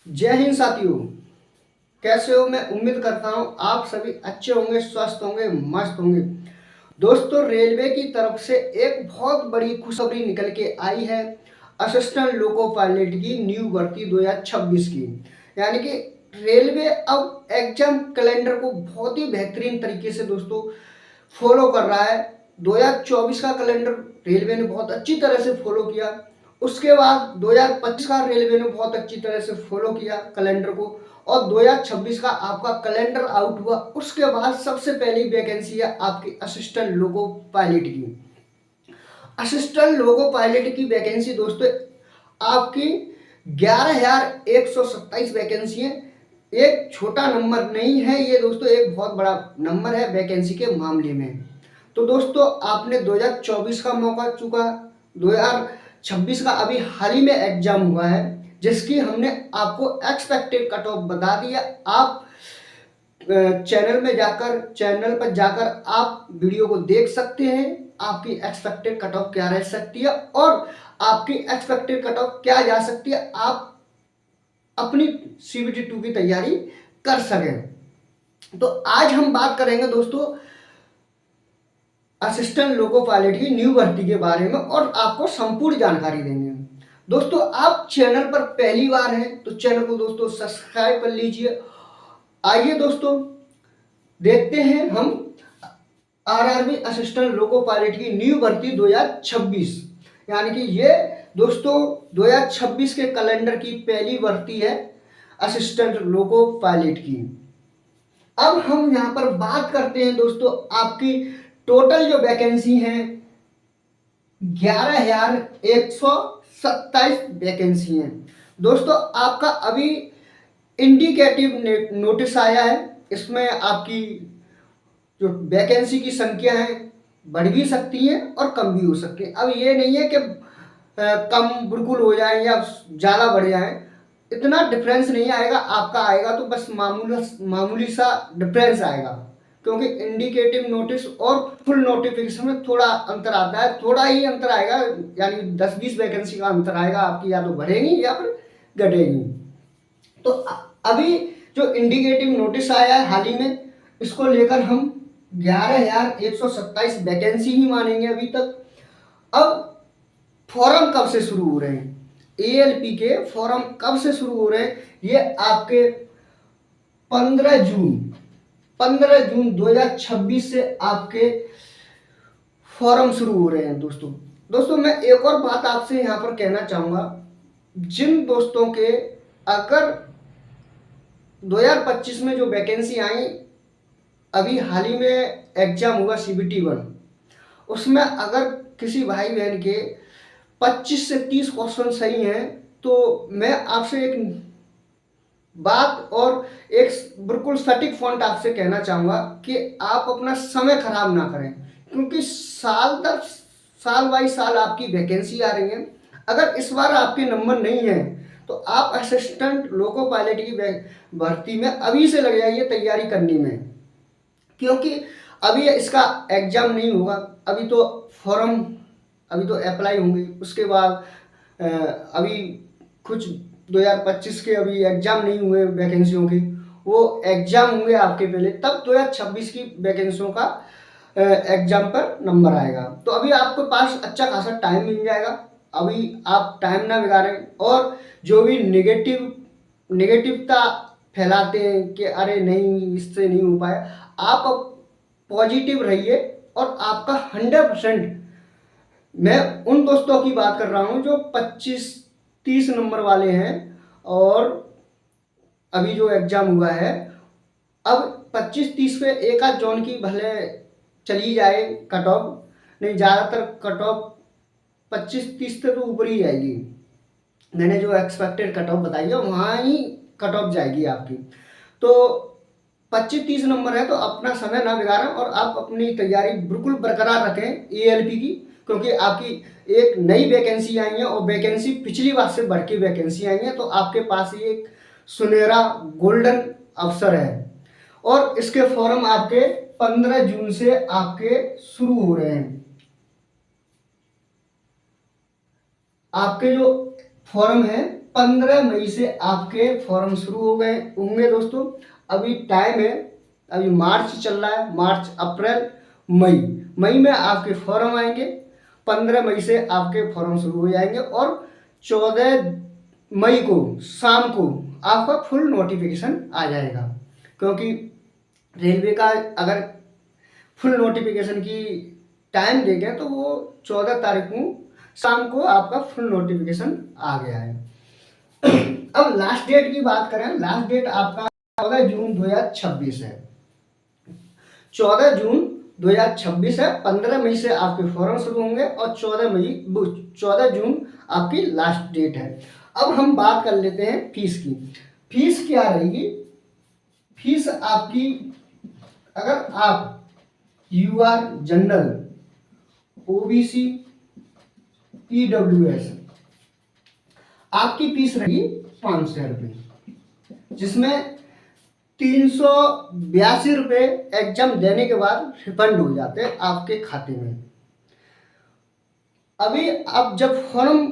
जय हिंद साथियों। कैसे हो? मैं उम्मीद करता हूं आप सभी अच्छे होंगे, स्वस्थ होंगे, मस्त होंगे। दोस्तों, रेलवे की तरफ से एक बहुत बड़ी खुशखबरी निकल के आई है असिस्टेंट लोको पायलट की न्यू भर्ती 2026 की। यानी कि रेलवे अब एग्जाम कैलेंडर को बहुत ही बेहतरीन तरीके से दोस्तों फॉलो कर रहा है। 2024 का कैलेंडर रेलवे ने बहुत अच्छी तरह से फॉलो किया। उसके बाद 2025 का रेलवे ने बहुत अच्छी तरह से फॉलो किया कैलेंडर को, और 2026 का आपका कैलेंडर आउट हुआ। उसके बाद सबसे पहली वैकेंसी है आपकी असिस्टेंट लोको पायलट की। असिस्टेंट लोको पायलट की वैकेंसी दोस्तों आपकी 11,127 वैकेंसी है। एक छोटा नंबर नहीं है ये दोस्तों, एक बहुत बड़ा नंबर है वैकेंसी के मामले में। तो दोस्तों, आपने 2024 का मौका चुका, 2026 का अभी हाल ही में एग्जाम हुआ है, जिसकी हमने आपको एक्सपेक्टेड कट ऑफ बता दिया। आप चैनल पर जाकर आप वीडियो को देख सकते हैं, आपकी एक्सपेक्टेड कट ऑफ क्या रह सकती है और आपकी एक्सपेक्टेड कट ऑफ क्या जा सकती है, आप अपनी CBT 2 की तैयारी कर सकें। तो आज हम बात करेंगे दोस्तों असिस्टेंट लोको पायलट की न्यू भर्ती के बारे में और आपको संपूर्ण जानकारी देंगे। दोस्तों, आप चैनल पर पहली बार हैं तो चैनल को दोस्तों सब्सक्राइब कर लीजिए। आइए दोस्तों, देखते हैं हम RRB असिस्टेंट लोको पायलट की न्यू भर्ती 2026। यानी कि ये दोस्तों 2026 के कैलेंडर की पहली भर्ती है असिस्टेंट लोको पायलट की। अब हम यहाँ पर बात करते हैं दोस्तों, आपकी टोटल जो वैकेंसी है 11,127 वैकेंसी है। दोस्तों, आपका अभी इंडिकेटिव नोटिस आया है। इसमें आपकी जो वैकेंसी की संख्या है बढ़ भी सकती है और कम भी हो सकती है। अब ये नहीं है कि कम बिल्कुल हो जाए या ज़्यादा बढ़ जाए, इतना डिफरेंस नहीं आएगा। आपका आएगा तो बस मामूली सा डिफरेंस आएगा, क्योंकि इंडिकेटिव नोटिस और फुल नोटिफिकेशन में थोड़ा अंतर आता है। थोड़ा ही अंतर आएगा, यानी 10-20 वैकेंसी का अंतर आएगा, आपकी या तो बढ़ेगी या फिर घटेगी। तो अभी जो इंडिकेटिव नोटिस आया है हाल ही में, इसको लेकर हम 11,127 वैकेंसी ही मानेंगे अभी तक। अब फॉर्म कब से शुरू हो रहे हैं, ALP के फॉर्म कब से शुरू हो रहे हैं, ये आपके 15 जून 2026 से आपके फॉर्म शुरू हो रहे हैं। दोस्तों मैं एक और बात आपसे यहाँ पर कहना चाहूँगा। जिन दोस्तों के अगर 2025 में जो वैकेंसी आई, अभी हाल ही में एग्जाम हुआ CBT 1, उसमें अगर किसी भाई बहन के 25 से 30 क्वेश्चन सही हैं, तो मैं आपसे एक बात और एक बिल्कुल सटीक पॉइंट आपसे कहना चाहूँगा कि आप अपना समय खराब ना करें, क्योंकि साल बाई साल आपकी वैकेंसी आ रही है। अगर इस बार आपके नंबर नहीं है तो आप असिस्टेंट लोको पायलट की भर्ती में अभी से लग जाइए तैयारी करने में, क्योंकि अभी इसका एग्ज़ाम नहीं होगा। अभी तो फॉर्म अभी तो अप्लाई होंगे, उसके बाद अभी कुछ 2025 के अभी एग्ज़ाम नहीं हुए वैकेंसियों की, वो एग्ज़ाम होंगे आपके पहले, तब 2026 की वैकेंसियों का एग्ज़ाम पर नंबर आएगा। तो अभी आपके पास अच्छा खासा टाइम मिल जाएगा। अभी आप टाइम ना बिगाड़ें, और जो भी नेगेटिवता फैलाते हैं कि अरे नहीं इससे नहीं हो पाया, आप पॉजिटिव रहिए। और आपका 100%, मैं उन दोस्तों की बात कर रहा हूं जो 25-30 नंबर वाले हैं, और अभी जो एग्ज़ाम हुआ है, अब 25-30 पे एक आध जॉन की भले चली जाए कट ऑफ, नहीं ज़्यादातर कट ऑफ 25-30 से तो ऊपर ही जाएगी। मैंने जो एक्सपेक्टेड कट ऑफ बताई है वहाँ ही कट ऑफ जाएगी आपकी। तो 25-30 नंबर है, तो अपना समय ना बिगाड़ें और आप अपनी तैयारी बिल्कुल बरकरार रखें ALP की, क्योंकि आपकी एक नई वैकेंसी आई है और वैकेंसी पिछली बार से बढ़ के वैकेंसी आई है। तो आपके पास ये एक सुनहरा गोल्डन अवसर है, और इसके फॉर्म आपके 15 जून से आपके शुरू हो रहे हैं। आपके जो फॉर्म है 15 मई से आपके फॉर्म शुरू हो गए होंगे दोस्तों। अभी टाइम है, अभी मार्च चल रहा है, मार्च अप्रैल मई, मई में आपके फॉर्म आएंगे। 15 मई से आपके फॉर्म शुरू हो जाएंगे और 14 मई को शाम को आपका फुल नोटिफिकेशन आ जाएगा। क्योंकि रेलवे का अगर फुल नोटिफिकेशन की टाइम देखें तो वो 14 तारीख को शाम को आपका फुल नोटिफिकेशन आ गया है। अब लास्ट डेट की बात करें, लास्ट डेट आपका 14 जून 2026 है। 14 जून 2026 है। 15 मई से आपके फॉर्म शुरू होंगे और 14 जून आपकी लास्ट डेट है। अब हम बात कर लेते हैं फीस की। फीस क्या रहेगी? फीस आपकी, अगर आप यूआर जनरल, ओबीसी, ईडब्ल्यूएस, आपकी फीस रहेगी 500 रुपये, जिसमें 382 रुपये एग्जाम देने के बाद रिफंड हो जाते हैं आपके खाते में। अभी आप जब फॉर्म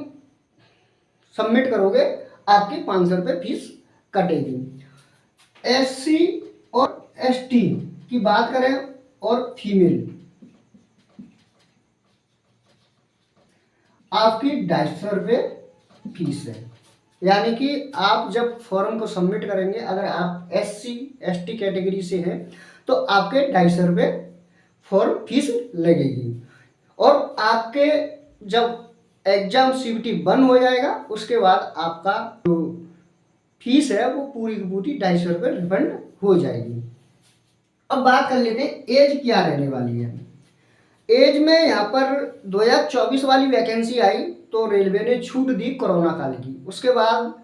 सबमिट करोगे आपकी 500 रुपये फीस कटेगी। एससी और एसटी की बात करें और फीमेल, आपकी 250 रुपये फीस है। यानी कि आप जब फॉर्म को सबमिट करेंगे, अगर आप एससी एसटी कैटेगरी से हैं तो आपके 250 रुपये फॉर्म फीस लगेगी। और आपके जब एग्जाम सीबीटी बंद हो जाएगा उसके बाद आपका जो फीस है वो पूरी की पूरी 250 रुपये रिफंड हो जाएगी। अब बात कर लेते हैं एज क्या रहने वाली है। एज में यहाँ पर 2024 वाली वैकेंसी आई तो रेलवे ने छूट दी कोरोना काल की। उसके बाद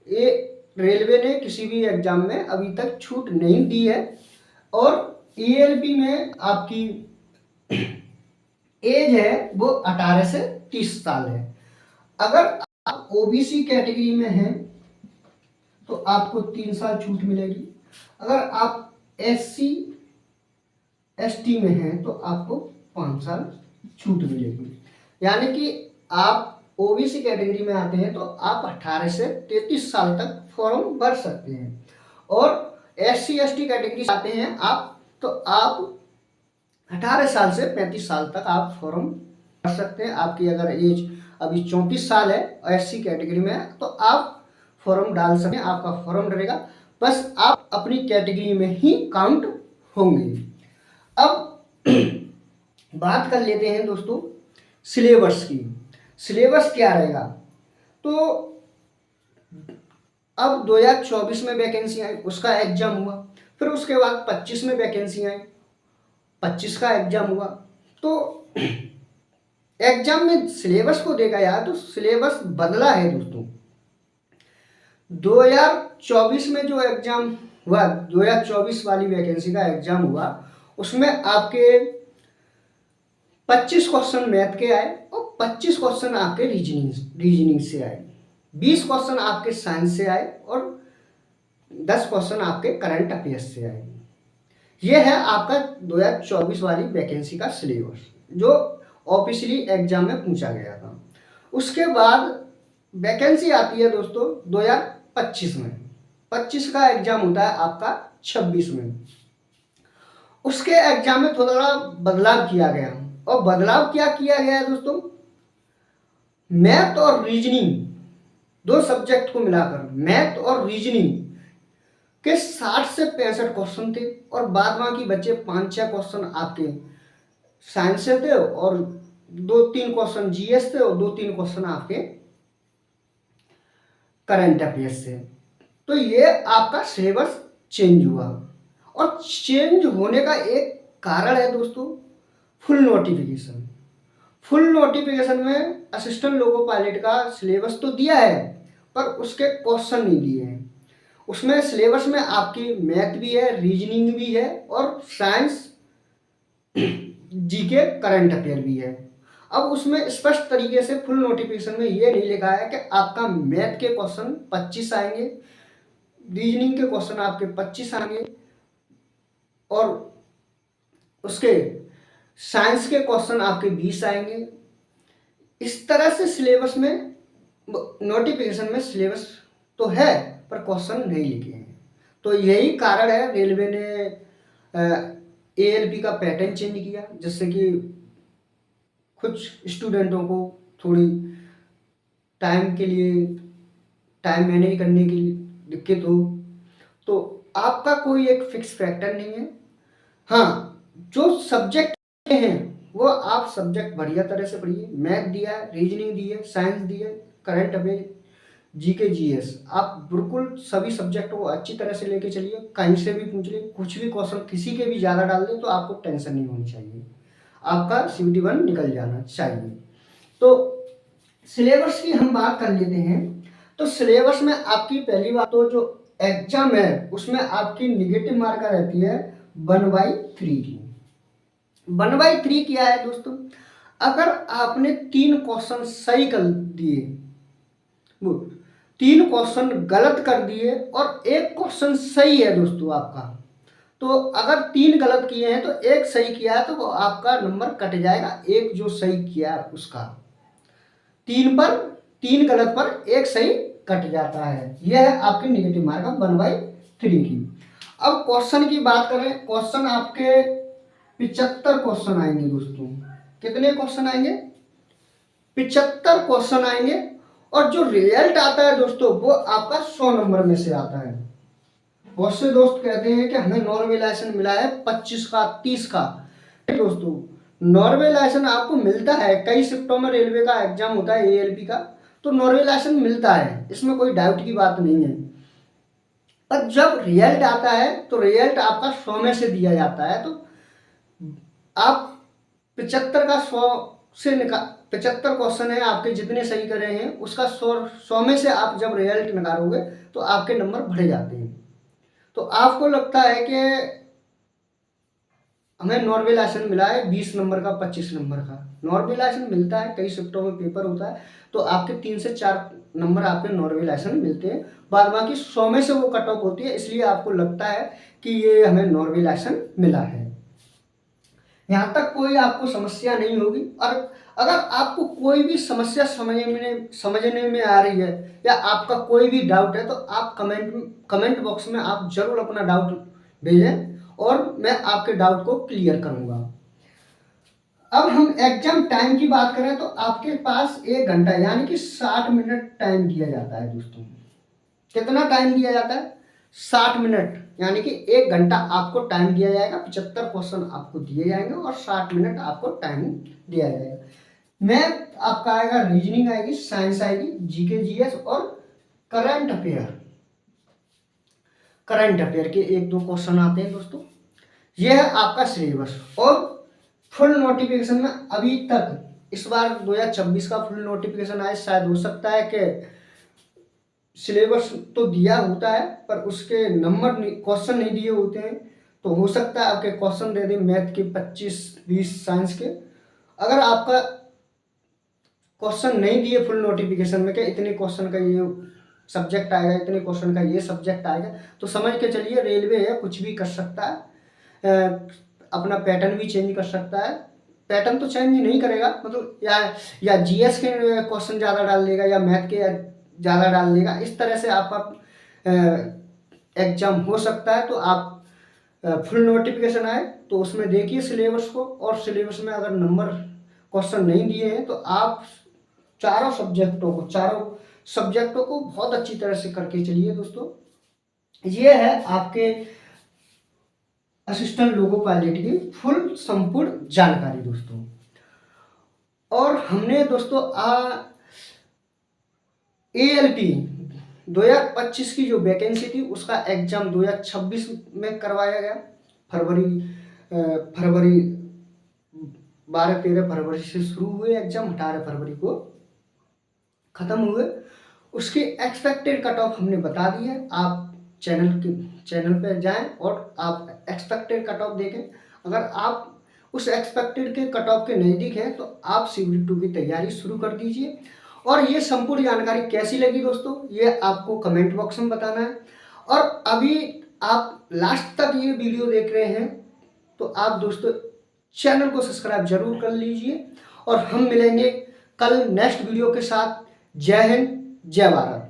ये रेलवे ने किसी भी एग्जाम में अभी तक छूट नहीं दी है। और ईएलपी में आपकी एज है वो 18 से 30 साल है। अगर आप ओबीसी कैटेगरी में हैं तो आपको 3 साल छूट मिलेगी। अगर आप एससी एसटी में हैं तो आपको 5 साल छूट मिलेगी। यानी कि आप ओबीसी कैटेगरी में आते हैं तो आप 18 से 33 साल तक फॉर्म भर सकते हैं। और एससी एसटी कैटेगरी से आते हैं आप तो आप 18 साल से 35 साल तक आप फॉर्म भर सकते हैं। आपकी अगर एज अभी 34 साल है और एससी कैटेगरी में है तो आप फॉर्म डाल सकते हैं, आपका फॉर्म डलेगा, बस आप अपनी कैटेगरी में ही काउंट होंगे। अब बात कर लेते हैं दोस्तों सिलेबस की। सिलेबस क्या रहेगा? तो अब 2024 में वैकेंसी आई, उसका एग्जाम हुआ। फिर उसके बाद 25 में वैकेंसी आई, 25 का एग्जाम हुआ। तो एग्जाम में सिलेबस को देखा जाए तो सिलेबस बदला है दोस्तों। 2024 में जो एग्जाम हुआ, 2024 वाली वैकेंसी का एग्जाम हुआ, उसमें आपके 25 क्वेश्चन मैथ के आए और 25 क्वेश्चन आपके रीजनिंग से आए, 20 क्वेश्चन आपके साइंस से आए और 10 क्वेश्चन आपके करंट अफेयर्स से आए। यह है आपका 2024 वाली वैकेंसी का सिलेबस जो ऑफिशियली एग्जाम में पूछा गया था। उसके बाद वैकेंसी आती है दोस्तों 2025 में। 25 का एग्जाम होता है आपका 26 में। उसके एग्जाम में थोड़ा बदलाव किया गया। और बदलाव क्या किया गया है दोस्तों? मैथ और रीजनिंग, दो सब्जेक्ट को मिलाकर मैथ और रीजनिंग के 60 से 65 क्वेश्चन थे और बाद बाकी बच्चे 5-6 क्वेश्चन आपके साइंस से थे और 2-3 क्वेश्चन जीएस थे और 2-3 क्वेश्चन आपके करंट अफेयर्स से। तो ये आपका सिलेबस चेंज हुआ। और चेंज होने का एक कारण है दोस्तों फुल नोटिफिकेशन। फुल नोटिफिकेशन में असिस्टेंट लोको पायलट का सिलेबस तो दिया है पर उसके क्वेश्चन नहीं दिए हैं। उसमें सिलेबस में आपकी मैथ भी है, रीजनिंग भी है और साइंस, जीके, करंट अफेयर भी है। अब उसमें स्पष्ट तरीके से फुल नोटिफिकेशन में ये नहीं लिखा है कि आपका मैथ के क्वेश्चन 25 आएंगे, रीजनिंग के क्वेश्चन आपके 25 आएंगे और उसके साइंस के क्वेश्चन आपके 20 आएंगे। इस तरह से सिलेबस में नोटिफिकेशन में सिलेबस तो है पर क्वेश्चन नहीं लिखे हैं। तो यही कारण है रेलवे ने ALP का पैटर्न चेंज किया, जिससे कि कुछ स्टूडेंटों को थोड़ी टाइम के लिए टाइम मैनेज करने की दिक्कत हो। तो आपका कोई एक फिक्स फैक्टर नहीं है। हाँ, जो सब्जेक्ट हैं वो आप सब्जेक्ट बढ़िया तरह से पढ़िए। मैथ दिया है, रीजनिंग दी है, साइंस दी है, करंट अफेयर, GK GS, आप बिल्कुल सभी सब्जेक्टों को अच्छी तरह से लेके चलिए। कहीं से भी पूछ ले, कुछ भी क्वेश्चन किसी के भी ज़्यादा डाल दे तो आपको टेंशन नहीं होनी चाहिए, आपका CBT 1 निकल जाना चाहिए। तो सिलेबस की हम बात कर लेते हैं। तो सिलेबस में आपकी पहली बात तो जो एग्जाम है उसमें आपकी निगेटिव मार्कर रहती है 1/3 की। 1/3 क्या है दोस्तों? अगर आपने 3 क्वेश्चन सही कर दिए, वो 3 क्वेश्चन गलत कर दिए और एक क्वेश्चन सही है दोस्तों आपका, तो अगर 3 गलत किए हैं तो एक सही किया है तो वो आपका नंबर कट जाएगा, एक जो सही किया है उसका। 3 गलत पर एक सही कट जाता है। यह है आपकी निगेटिव मार्क 1/3 की। अब क्वेश्चन की बात करें, क्वेश्चन आपके 75 क्वेश्चन आएंगे दोस्तों। कितने क्वेश्चन आएंगे? 75 क्वेश्चन आएंगे। और जो रिजल्ट आता है दोस्तों वो आपका 100 नंबर में से आता है। बहुत से दोस्त कहते हैं कि हमें नॉर्मलाइजेशन मिला है 25 का, 30 का। दोस्तों नॉर्मलाइजेशन आपको मिलता है, कई शिफ्टों में रेलवे का एग्जाम होता है ALP का, तो नॉर्मलाइजेशन मिलता है, इसमें कोई डाउट की बात नहीं है। पर जब रिजल्ट आता है तो रिजल्ट आपका 100 में से दिया जाता है। तो आप 75 का 100 से 75 क्वेश्चन है आपके जितने सही करे हैं उसका 100 में से आप जब रिजल्ट निकालोगे तो आपके नंबर बढ़ जाते हैं। तो आपको लगता है कि हमें नॉर्मलाइजेशन मिला है 20 नंबर का, 25 नंबर का नॉर्मलाइजेशन मिलता है, कई शिफ्टों में पेपर होता है, तो आपके 3 से 4 नंबर आपके नॉर्मलाइजेशन मिलते हैं। बाद बाकी 100 में से वो कट ऑफ होती है, इसलिए आपको लगता है कि ये हमें नॉर्मलाइजेशन मिला है। यहाँ तक कोई आपको समस्या नहीं होगी। और अगर आपको कोई भी समस्या समझने में आ रही है या आपका कोई भी डाउट है तो आप कमेंट बॉक्स में आप जरूर अपना डाउट भेजें और मैं आपके डाउट को क्लियर करूंगा। अब हम एग्जाम टाइम की बात करें तो आपके पास 1 घंटा यानी कि 60 मिनट टाइम दिया जाता है दोस्तों। कितना टाइम दिया जाता है? 60 मिनट, यानी कि 1 घंटा आपको टाइम दिया जाएगा। 75 क्वेश्चन आपको दिए जाएंगे और 60 मिनट आपको टाइम दिया जाएगा। मैथ आपका आएगा, रीजनिंग आएगी, साइंस आएगी, GK GS और करंट अफेयर। करंट अफेयर के 1-2 क्वेश्चन आते हैं दोस्तों। यह है आपका सिलेबस। और फुल नोटिफिकेशन में अभी तक इस बार 2026 का फुल नोटिफिकेशन आए, शायद हो सकता है कि सिलेबस तो दिया होता है पर उसके नंबर क्वेश्चन नहीं दिए होते हैं, तो हो सकता है आपके क्वेश्चन दे दें मैथ के 25-20, साइंस के। अगर आपका क्वेश्चन नहीं दिए फुल नोटिफिकेशन में कि इतने क्वेश्चन का ये सब्जेक्ट आएगा, इतने क्वेश्चन का ये सब्जेक्ट आएगा, तो समझ के चलिए रेलवे है, कुछ भी कर सकता है, अपना पैटर्न भी चेंज कर सकता है। पैटर्न तो चेंज नहीं करेगा, मतलब या GS के क्वेश्चन ज़्यादा डाल देगा या मैथ के ज़्यादा डाल देगा, इस तरह से आपका एग्जाम हो सकता है। तो आप फुल नोटिफिकेशन आए तो उसमें देखिए सिलेबस को, और सिलेबस में अगर नंबर क्वेश्चन नहीं दिए हैं तो आप चारों सब्जेक्टों को बहुत अच्छी तरह से करके चलिए दोस्तों। ये है आपके असिस्टेंट लोको पायलट की फुल संपूर्ण जानकारी दोस्तों। और हमने दोस्तों ALP 2025 की जो वैकेंसी थी उसका एग्जाम 2026 में करवाया गया। फरवरी 12-13 फरवरी से शुरू हुए एग्जाम, 18 फरवरी को ख़त्म हुए। उसकी एक्सपेक्टेड कट ऑफ हमने बता दी है। आप चैनल पे जाएं और आप एक्सपेक्टेड कट ऑफ देखें। अगर आप उस एक्सपेक्टेड के कट ऑफ के नज़दीक हैं तो आप CBT 2 की तैयारी शुरू कर दीजिए। और ये संपूर्ण जानकारी कैसी लगी दोस्तों, ये आपको कमेंट बॉक्स में बताना है। और अभी आप लास्ट तक ये वीडियो देख रहे हैं तो आप दोस्तों चैनल को सब्सक्राइब जरूर कर लीजिए। और हम मिलेंगे कल नेक्स्ट वीडियो के साथ। जय हिंद, जय भारत।